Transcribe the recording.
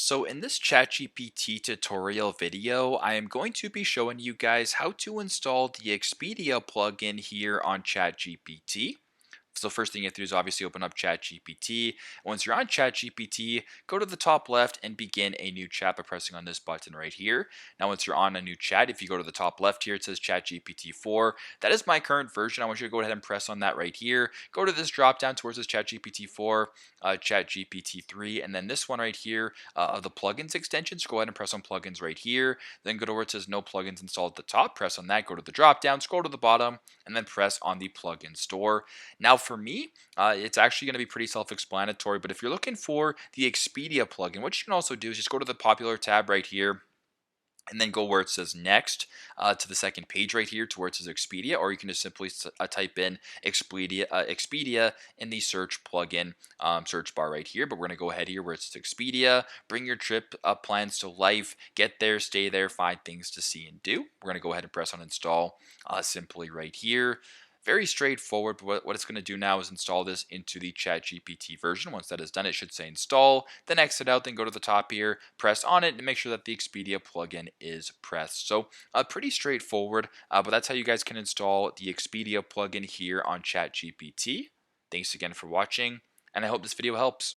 So in this ChatGPT tutorial video, I am going to be showing you guys how to install the Expedia plugin here on ChatGPT. So first thing you have to do is obviously open up ChatGPT. Once you're on ChatGPT, go to the top left and begin a new chat by pressing on this button right here. Now, once you're on a new chat, if you go to the top left here, it says ChatGPT 4. That is my current version. I want you to go ahead and press on that right here. Go to this drop down towards this ChatGPT 4, ChatGPT 3, and then this one right here of the plugins extensions. Go ahead and press on plugins right here. Then go to where it says no plugins installed at the top. Press on that. Go to the drop down, scroll to the bottom, and then press on the plugin store. Now, for me, it's actually going to be pretty self-explanatory, but if you're looking for the Expedia plugin, what you can also do is just go to the popular tab right here and then go where it says next to the second page right here to where it says Expedia, or you can just simply type in Expedia in the search plugin search bar right here. But we're going to go ahead here where it says Expedia, bring your trip plans to life, get there, stay there, find things to see and do. We're going to go ahead and press on install simply right here. Very straightforward, but what it's going to do now is install this into the ChatGPT version. Once that is done, it should say install, then exit out, then go to the top here, press on it, and make sure that the Expedia plugin is pressed. So pretty straightforward, but that's how you guys can install the Expedia plugin here on ChatGPT. Thanks again for watching, and I hope this video helps.